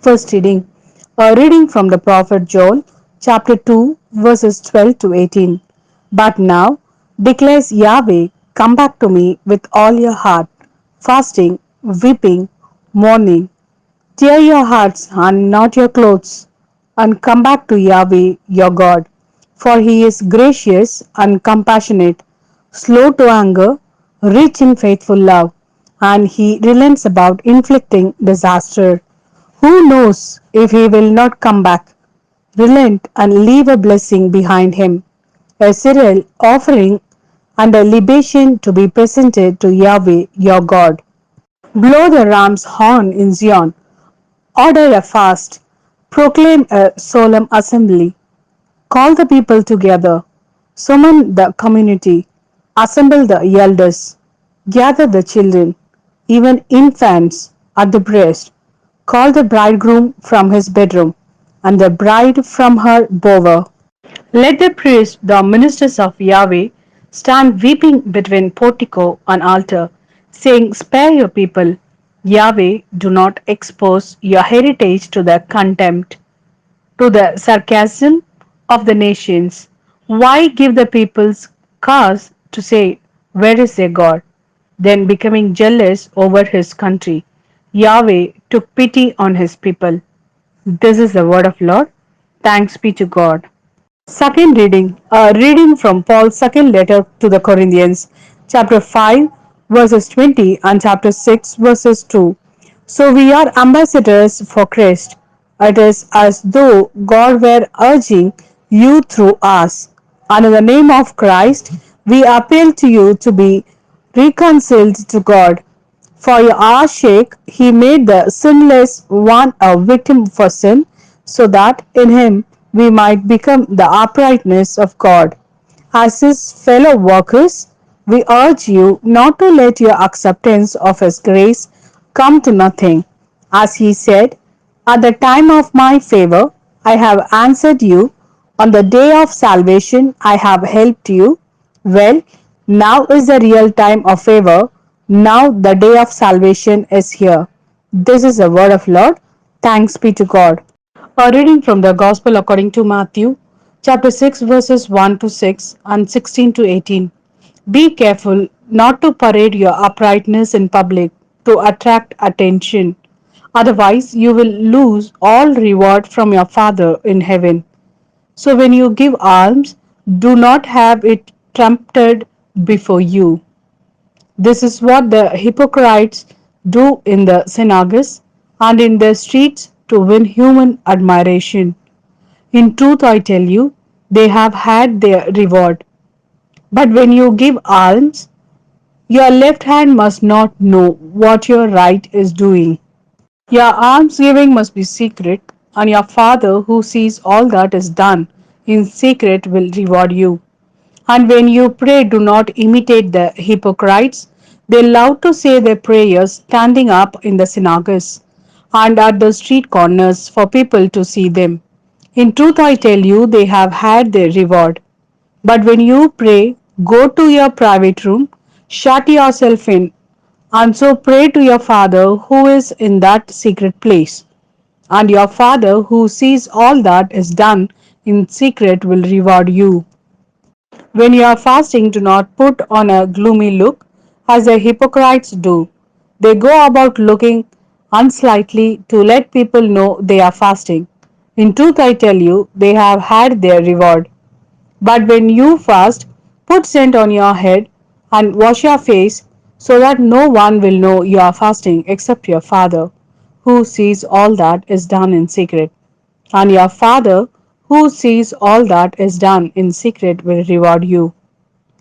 First reading. A reading from the prophet Joel, chapter 2, verses 12 to 18. But now declares Yahweh, come back to me with all your heart, fasting, weeping, mourning. Tear your hearts and not your clothes, and come back to Yahweh your God. For he is gracious and compassionate, slow to anger, rich in faithful love, and he relents about inflicting disaster. Who knows if he will not come back, relent, and leave a blessing behind him, a cereal offering and a libation to be presented to Yahweh your God. Blow the ram's horn in Zion, order a fast, proclaim a solemn assembly, call the people together, summon the community, assemble the elders, gather the children, even infants at the breast, call the bridegroom from his bedroom, and the bride from her bower. Let the priests, the ministers of Yahweh, stand weeping between portico and altar, saying, spare your people. Yahweh, do not expose your heritage to the contempt, to the sarcasm of the nations. Why give the people's cause to say, where is their God? Then becoming jealous over his country, Yahweh took pity on his people. This is the word of Lord. Thanks be to God. Second reading, a reading from Paul's second letter to the Corinthians, chapter 5, verses 20 and chapter 6, verses 2. So we are ambassadors for Christ. It is as though God were urging you through us. And in the name of Christ, we appeal to you to be reconciled to God. For our sake, he made the sinless one a victim for sin, so that in him we might become the uprightness of God. As his fellow workers, we urge you not to let your acceptance of his grace come to nothing. As he said, at the time of my favor, I have answered you. On the day of salvation, I have helped you. Well, now is the real time of favor. Now the day of salvation is here. This is the word of Lord. Thanks be to God. A reading from the Gospel according to Matthew, chapter 6, verses 1 to 6 and 16 to 18. Be careful not to parade your uprightness in public to attract attention. Otherwise, you will lose all reward from your Father in heaven. So, when you give alms, do not have it trumped before you. This is what the hypocrites do in the synagogues and in the streets to win human admiration. In truth, I tell you, they have had their reward. But when you give alms, your left hand must not know what your right is doing. Your almsgiving must be secret, and your Father who sees all that is done in secret will reward you. And when you pray, do not imitate the hypocrites. They love to say their prayers standing up in the synagogues and at the street corners for people to see them. In truth, I tell you, they have had their reward. But when you pray, go to your private room, shut yourself in, and so pray to your Father who is in that secret place. And your Father who sees all that is done in secret will reward you. When you are fasting, do not put on a gloomy look as the hypocrites do. They go about looking unslightly to let people know they are fasting. In truth, I tell you, they have had their reward. But when you fast, put scent on your head and wash your face so that no one will know you are fasting except your Father, who sees all that is done in secret. And your Father, who sees all that is done in secret, will reward you.